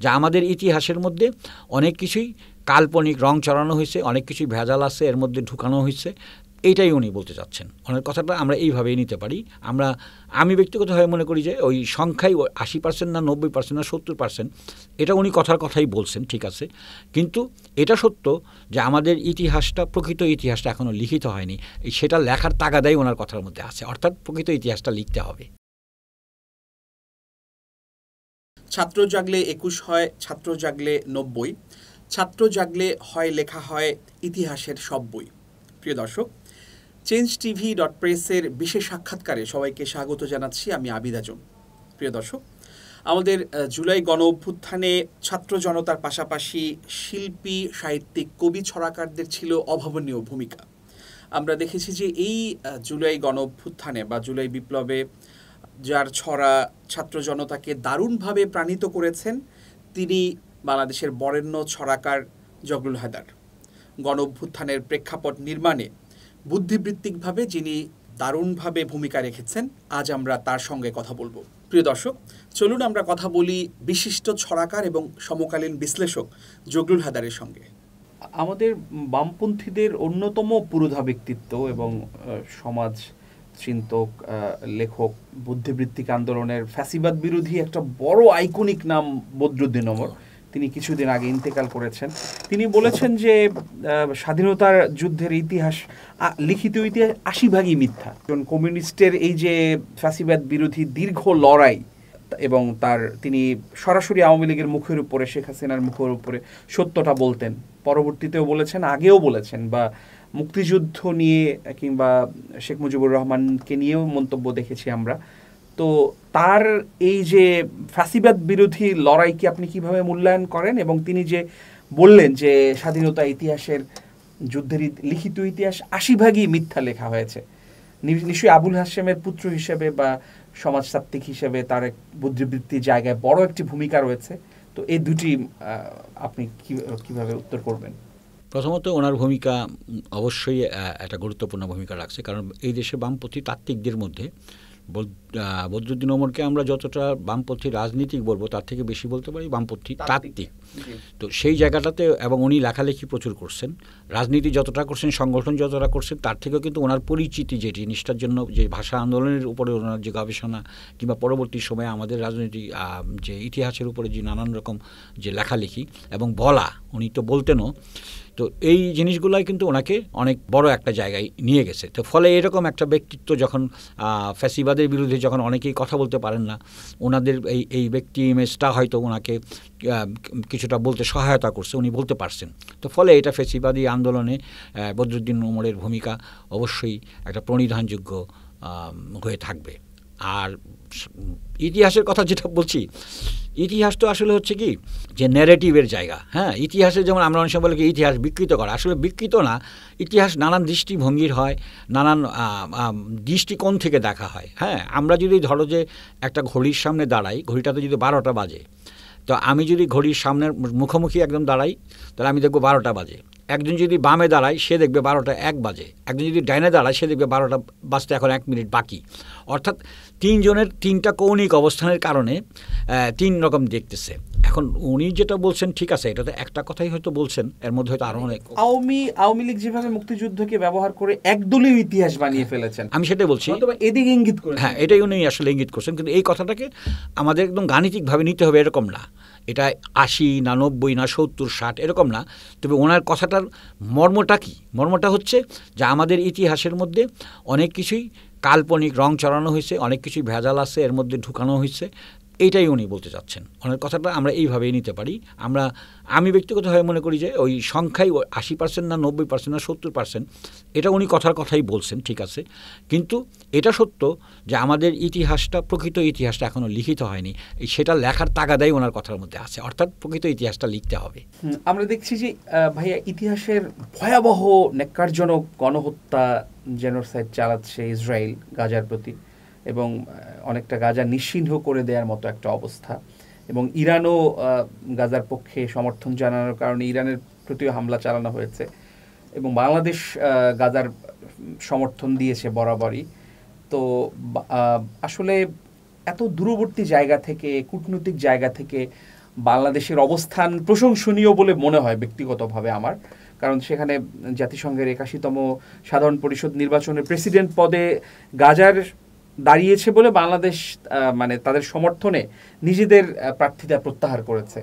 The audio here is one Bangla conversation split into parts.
যা আমাদের ইতিহাসের মধ্যে অনেক কিছুই কাল্পনিক, রং চড়ানো হয়েছে, অনেক কিছুই ভেজাল আছে এর মধ্যে ঢুকানো হয়েছে। এইটাই উনি বলতে চাচ্ছেন। ওনার কথাটা আমরা এইভাবেই নিতে পারি। আমি ব্যক্তিগতভাবে মনে করি যে ওই সংখ্যাই 80% না 90% না 70%, এটা উনি কথাই বলছেন, ঠিক আছে। কিন্তু এটা সত্য যে আমাদের ইতিহাসটা, প্রকৃত ইতিহাসটা এখনও লিখিত হয়নি। সেটা লেখার তাগাদাই ওনার কথার মধ্যে আছে, অর্থাৎ প্রকৃত ইতিহাসটা লিখতে হবে। ছাত্র জাগলে 21 হয়, ছাত্র জাগলে 90, ছাত্র জাগলে হয় লেখা হয় ইতিহাসের সব বই। প্রিয় দর্শক, changeTV.press-এর বিশেষ সাক্ষাৎকারে সবাইকে স্বাগত জানাচ্ছি। আমি আবিদ আজম। প্রিয় দর্শক, আমাদের জুলাই গণ অভ্যুত্থানে ছাত্র জনতার পাশাপাশি শিল্পী, সাহিত্যিক, কবি, ছড়াকারদের ছিল অভাবনীয় ভূমিকা। আমরা দেখেছি যে এই জুলাই গণ অভ্যুত্থানে বা জুলাই বিপ্লবে যার ছড়া ছাত্র জনতাকে দারুণভাবে প্রাণিত করেছেন, তিনি বাংলাদেশের বরেণ্য ছড়াকার জগলুল হায়দার। গণ অভ্যুত্থানের প্রেক্ষাপট নির্মাণে বুদ্ধিবৃত্তিকভাবে যিনি দারুণভাবে ভূমিকা রেখেছেন, আজ আমরা তার সঙ্গে কথা বলবো। প্রিয় দর্শক, চলুন আমরা কথা বলি বিশিষ্ট ছড়াকার এবং সমকালীন বিশ্লেষক জগলুল হায়দারের সঙ্গে। আমাদের বামপন্থীদের অন্যতম পুরোধা ব্যক্তিত্ব এবং সমাজ চিন্তক, লেখক, বুদ্ধিবৃত্তিক আন্দোলনের ফ্যাসিবাদ বিরোধী একটা বড় আইকনিক নাম বদরুদ্দীন ওমর। তিনি কিছুদিন আগে ইন্তেকাল করেছেন। তিনি বলেছেন যে স্বাধীনতার যুদ্ধের ইতিহাস, লিখিত ইতিহাস 80% মিথ্যা। কমিউনিস্টের এই যে ফ্যাসিবাদ বিরোধী দীর্ঘ লড়াই এবং তিনি সরাসরি আওয়ামী লীগের মুখের উপরে, শেখ হাসিনার মুখের উপরে সত্যটা বলতেন। পরবর্তীতেও বলেছেন, আগেও বলেছেন, বা মুক্তিযুদ্ধ নিয়ে কিংবা শেখ মুজিবুর রহমানকে নিয়েও মন্তব্য দেখেছি আমরা। তো তার এই যে ফ্যাসিবাদ বিরোধী লড়াইকে আপনি কিভাবে মূল্যায়ন করেন? এবং তিনি যে বললেন যে স্বাধীনতা ইতিহাসের যুদ্ধের লিখিত ইতিহাস 80% মিথ্যা লেখা হয়েছে, নিশ্চয়ই আবুল হাশেমের পুত্র হিসেবে বা সমাজতাত্ত্বিক হিসেবে তার এক বুদ্ধিবৃত্তির জায়গায় বড় একটি ভূমিকা রয়েছে। তো এই দুটি আপনি কিভাবে উত্তর করবেন? প্রথমত, ওনার ভূমিকা অবশ্যই একটা গুরুত্বপূর্ণ ভূমিকা রাখছে, কারণ এই দেশে বামপন্থী তাত্ত্বিকদের মধ্যে বদরুদ্দীন ওমরকে আমরা যতটা বামপন্থী রাজনীতিক বলবো, তার থেকে বেশি বলতে পারি বামপন্থী তাত্ত্বিক। তো সেই জায়গাটাতে, এবং উনি লেখালেখি প্রচুর করছেন, রাজনীতি যতটা করছেন, সংগঠন যতটা করছেন, তার থেকেও কিন্তু ওনার পরিচিতি, যে জিনিসটার জন্য, যে ভাষা আন্দোলনের উপরে ওনার যে গবেষণা, কিংবা পরবর্তী সময়ে আমাদের রাজনীতি যে ইতিহাসের উপরে যে নানান রকম যে লেখালেখি এবং বলা, উনি তো বলতেনও। তো এই জিনিসগুলাই কিন্তু ওনাকে অনেক বড় একটা জায়গায় নিয়ে গেছে। তো ফলে এরকম একটা ব্যক্তিত্ব যখন ফ্যাসিবাদের বিরুদ্ধে যখন অনেকেই কথা বলতে পারেন না, ওনাদের এই ব্যক্তি ইমেজটা হয়তো ওনাকে কিছুটা বলতে সহায়তা করছে, উনি বলতে পারছেন। তো ফলে এটা ফ্যাসিবাদী আন্দোলনে বদরুদ্দীন ওমরের ভূমিকা অবশ্যই একটা প্রণিধানযোগ্য হয়ে থাকবে। আর ইতিহাসের কথা যেটা বলছি, ইতিহাস তো আসলে হচ্ছে কি যে ন্যারেটিভের জায়গা। হ্যাঁ, ইতিহাসে যেমন আমরা অনেক সময় বলি ইতিহাস বিকৃত করা, আসলে বিকৃত না। ইতিহাস নানান দৃষ্টিভঙ্গির হয়, নানান দৃষ্টিকোণ থেকে দেখা হয়। হ্যাঁ, আমরা যদি ধরো যে একটা ঘড়ির সামনে দাঁড়াই, ঘড়িটাতে যদি 12টা বাজে, তো আমি যদি ঘড়ির সামনের মুখোমুখি একদম দাঁড়াই, তাহলে আমি দেখবো 12টা বাজে। একজন যদি বামে দাঁড়ায়, সে দেখবে 12টা 1 বাজে। একজন যদি ডাইনে দাঁড়ায়, সে দেখবে 12টা বাজতে এখন 1 মিনিট বাকি। অর্থাৎ তিনজনের তিনটা কৌণিক অবস্থানের কারণে 3 রকম দেখতেছে। এখন উনি যেটা বলছেন ঠিক আছে, এটা তো একটা কথাই হয়তো বলছেন, এর মধ্যে হয়তো আরো অনেক। আওয়ামী লীগ যেভাবে মুক্তিযুদ্ধকে ব্যবহার করে একদলীয় ইতিহাস বানিয়ে ফেলেছেন, আমি সেটাই বলছি, এদিকে ইঙ্গিত করে। হ্যাঁ, এটাই উনি আসলে ইঙ্গিত করছেন। কিন্তু এই কথাটাকে আমাদের একদম গাণিতিকভাবে নিতে হবে এরকম না। এটা 80 না 90 না 70 60 এরকম না। তবে ওনার কথাটার মর্মটা কি? মর্মটা হচ্ছে যে আমাদের ইতিহাসের মধ্যে অনেক কিছুই কাল্পনিক, রং চড়ানো হয়েছে, অনেক কিছুই ভেজাল আছে এর মধ্যে ঢুকানো হয়েছে। এইটাই উনি বলতে চাচ্ছেন। ওনার কথাটা আমরা এইভাবেই নিতে পারি। আমি ব্যক্তিগতভাবে মনে করি যে ওই সংখ্যাই 80% না 90% না 70%, এটা উনি কথাই বলছেন, ঠিক আছে। কিন্তু এটা সত্য যে আমাদের ইতিহাসটা, প্রকৃত ইতিহাসটা এখনও লিখিত হয়নি। সেটা লেখার তাগাদাই ওনার কথার মধ্যে আছে, অর্থাৎ প্রকৃত ইতিহাসটা লিখতে হবে। আমরা দেখছি যে ভাইয়া, ইতিহাসের ভয়াবহ ন্যাক্কারজনক গণহত্যা, জেনোসাইড চালাচ্ছে ইসরায়েল গাজার প্রতি, এবং অনেকটা গাজা নিশ্চিহ্ন করে দেওয়ার মতো একটা অবস্থা। এবং ইরানও গাজার পক্ষে সমর্থন জানানোর কারণে ইরানের প্রতিও হামলা চালানো হয়েছে, এবং বাংলাদেশ গাজার সমর্থন দিয়েছে বরাবরই। তো আসলে এত দূরবর্তী জায়গা থেকে, কূটনৈতিক জায়গা থেকে বাংলাদেশের অবস্থান প্রশংসনীয় বলে মনে হয় ব্যক্তিগতভাবে আমার, কারণ সেখানে জাতিসংঘের 81তম সাধারণ পরিষদ নির্বাচনের প্রেসিডেন্ট পদে গাজার দাঁড়িয়েছে বলে বাংলাদেশ মানে তাদের সমর্থনে নিজেদের প্রার্থিতা প্রত্যাহার করেছে,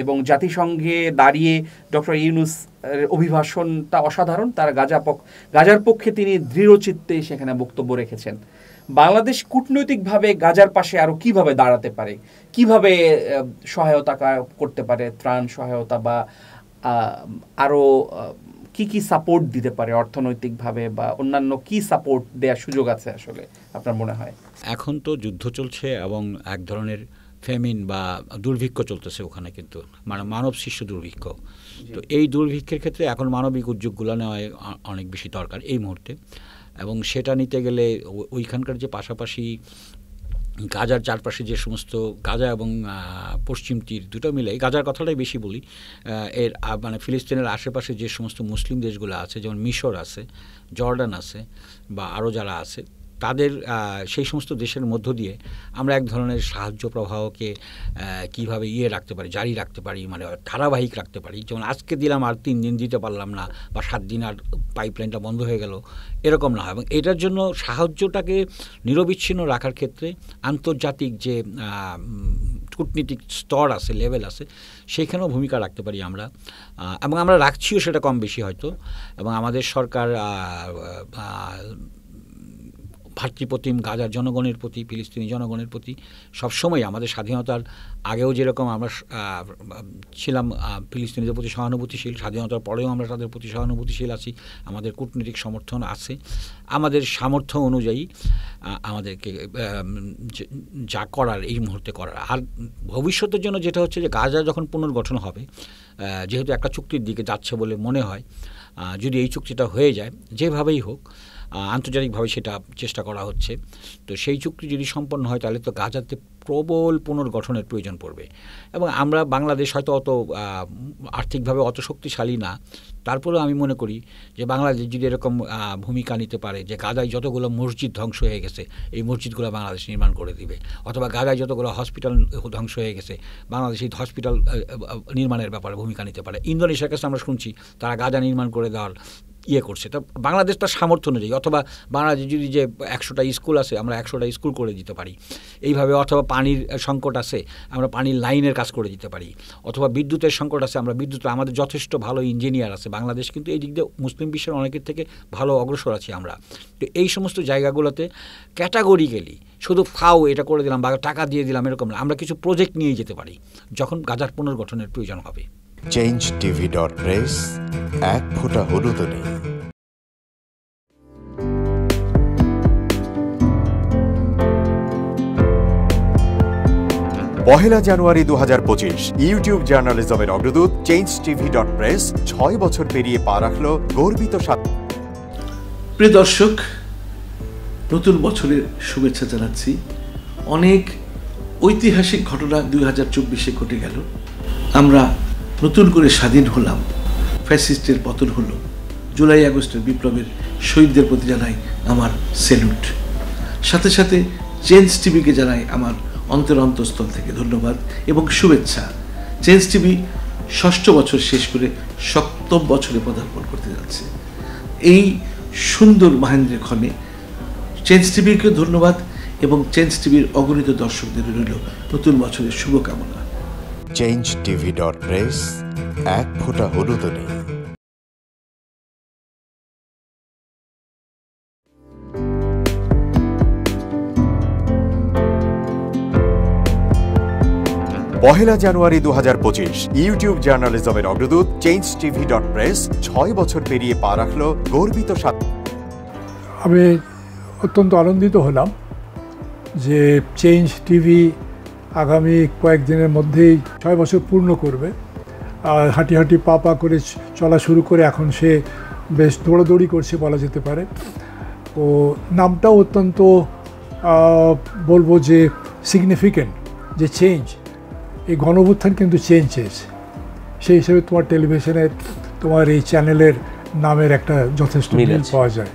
এবং জাতিসংঘে দাঁড়িয়ে ডক্টর ইউনূস অভিভাষণটা অসাধারণ। তার গাজার পক্ষে তিনি দৃঢ়চিত্তে সেখানে বক্তব্য রেখেছেন। বাংলাদেশ কূটনৈতিকভাবে গাজার পাশে আরও কিভাবে দাঁড়াতে পারে, কিভাবে সহায়তা করতে পারে, ত্রাণ সহায়তা বা আরও কি কি সাপোর্ট দিতে পারে অর্থনৈতিকভাবে বা অন্যান্য কি সাপোর্ট দেওয়ার সুযোগ আছে আসলে আপনার মনে হয়? এখন তো যুদ্ধ চলছে এবং এক ধরনের ফেমিন বা দুর্ভিক্ষ চলতেছে ওখানে, কিন্তু মানে মানব সৃষ্ট দুর্ভিক্ষ। তো এই দুর্ভিক্ষের ক্ষেত্রে এখন মানবিক উদ্যোগগুলো নেওয়া অনেক বেশি দরকার এই মুহূর্তে, এবং সেটা নিতে গেলে ওইখানকার যে পাশাপাশি গাজার চারপাশে যে সমস্ত গাজা এবং পশ্চিম তীর দুটো মিলে, গাজার কথাটাই বেশি বলি, এর মানে ফিলিস্তিনের আশেপাশে যে সমস্ত মুসলিম দেশগুলো আছে, যেমন মিশর আছে, জর্ডান আছে বা আরও যারা আছে, তাদের সেই সমস্ত দেশের মধ্য দিয়ে আমরা এক ধরনের সাহায্য প্রবাহকে কীভাবে রাখতে পারি, জারি রাখতে পারি, মানে ধারাবাহিক রাখতে পারি। যেমন আজকে দিলাম আর 3 দিন দিতে পারলাম না, বা 7 দিন আর পাইপলাইনটা বন্ধ হয়ে গেল, এরকম না হয়। এবং এটার জন্য সাহায্যটাকে নিরবিচ্ছিন্ন রাখার ক্ষেত্রে আন্তর্জাতিক যে কূটনীতিক স্তর আছে, লেভেল আছে, সেইখানেও ভূমিকা রাখতে পারি আমরা, এবং আমরা রাখছিও সেটা কম বেশি হয়তো। এবং আমাদের সরকার ভাতৃপ্রতিম গাজার জনগণের প্রতি, ফিলিস্তিনি জনগণের প্রতি সবসময় আমাদের স্বাধীনতার আগেও যেরকম আমরা ছিলাম ফিলিস্তিনিদের প্রতি সহানুভূতিশীল, স্বাধীনতার পরেও আমরা তাদের প্রতি সহানুভূতিশীল আছি। আমাদের কূটনৈতিক সমর্থন আছে, আমাদের সামর্থ্য অনুযায়ী আমাদেরকে যা করার এই মুহূর্তে করার। আর ভবিষ্যতের জন্য যেটা হচ্ছে যে গাজা যখন পুনর্গঠন হবে, যেহেতু একটা চুক্তির দিকে যাচ্ছে বলে মনে হয়, যদি এই চুক্তিটা হয়ে যায়, যেভাবেই হোক আন্তর্জাতিকভাবে সেটা চেষ্টা করা হচ্ছে, তো সেই চুক্তি যদি সম্পন্ন হয় তাহলে তো গাজাতে প্রবল পুনর্গঠনের প্রয়োজন পড়বে। এবং আমরা বাংলাদেশ হয়তো অত আর্থিকভাবে অত শক্তিশালী না, তারপরেও আমি মনে করি যে বাংলাদেশ যদি এরকম ভূমিকা নিতে পারে যে গাজায় যতগুলো মসজিদ ধ্বংস হয়ে গেছে এই মসজিদগুলো বাংলাদেশ নির্মাণ করে দিবে, অথবা গাজায় যতগুলো হসপিটাল ধ্বংস হয়ে গেছে বাংলাদেশ এই হসপিটাল নির্মাণের ব্যাপারে ভূমিকা নিতে পারে। ইন্দোনেশিয়ার কাছে আমরা শুনছি তারা গাজা নির্মাণ করে দেওয়ার করছে। তো বাংলাদেশ তার সামর্থ্য অনুযায়ী, অথবা বাংলাদেশ যদি যে 100টা স্কুল আছে আমরা 100টা স্কুল করে দিতে পারি এইভাবে, অথবা পানির সংকট আছে আমরা পানির লাইনের কাজ করে দিতে পারি, অথবা বিদ্যুতের সংকট আছে আমরা বিদ্যুৎ, আমাদের যথেষ্ট ভালো ইঞ্জিনিয়ার আছে বাংলাদেশ, কিন্তু এই দিক দিয়ে মুসলিম বিশ্বের অনেকের থেকে ভালো অগ্রসর আছি আমরা। তো এই সমস্ত জায়গাগুলোতে ক্যাটাগরিক্যালি শুধু এটা করে দিলাম বা টাকা দিয়ে দিলাম এরকম না, আমরা কিছু প্রজেক্ট নিয়ে যেতে পারি যখন গাজার পুনর্গঠনের প্রয়োজন হবে। changetv.press এক ফোঁটা হলুদও নেই। পহেলা জানুয়ারি 2025 ইউটিউব জার্নালিজমের অগ্রদূত changetv.press 6 বছর পেরিয়ে পা রাখল গর্বিত। প্রিয় দর্শক, নতুন বছরের শুভেচ্ছা জানাচ্ছি। অনেক ঐতিহাসিক ঘটনা 2024-এ ঘটে গেল। আমরা নতুন করে স্বাধীন হলাম, ফ্যাসিস্টের পতন হলো, জুলাই আগস্টের বিপ্লবের শহীদদের প্রতি জানাই আমার স্যালুট। সাথে সাথে চেঞ্জ টিভিকে জানাই আমার অন্তরস্থল থেকে ধন্যবাদ এবং শুভেচ্ছা। চেঞ্জ টিভি 6ষ্ঠ বছর শেষ করে 7ম বছরে পদার্পণ করতে যাচ্ছে। এই সুন্দর মহেন্দ্রের ক্ষণে চেঞ্জ টিভিকে ধন্যবাদ এবং চেঞ্জ টিভির অগণিত দর্শকদের রইল নতুন বছরের শুভকামনা। changetv.press এক ফোঁটা হলুদও নেই। পহেলা জানুয়ারি 2025 ইউটিউব জার্নালিজমের অগ্রদূত changetv.press 6 বছর পেরিয়ে পা রাখল গর্বিত। আমি অত্যন্ত আনন্দিত হলাম যে চেঞ্জ টিভি আগামী কয়েকদিনের মধ্যেই 6 বছর পূর্ণ করবে। হাঁটি হাঁটি পা পা করে চলা শুরু করে এখন সে বেশ দৌড়াদৌড়ি করছে বলা যেতে পারে। ও নামটাও অত্যন্ত বলবো যে সিগনিফিক্যান্ট, যে চেঞ্জ, এই গণঅভ্যুত্থান কিন্তু চেঞ্জ চেয়েছে। সেই হিসেবে তোমার টেলিভিশনের, তোমার এই চ্যানেলের নামের একটা যথেষ্ট মিল পাওয়া যায়।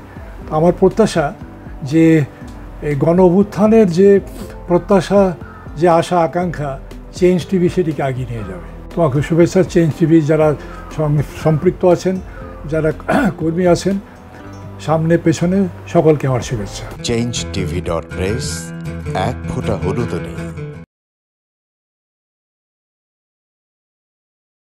আমার প্রত্যাশা যে এই গণঅভ্যুত্থানের যে প্রত্যাশা, যে আশা আকাঙ্ক্ষা চেঞ্জ টিভি সেটিকে এগিয়ে নিয়ে যাবে। তোমাকে শুভেচ্ছা চেঞ্জ টিভি যারা সম্পৃক্ত আছেন, যারা কর্মী আছেন, সামনে পেছনে সকলকে আমার শুভেচ্ছা। changeTV.press, এক ফোঁটা হলুদ নেই।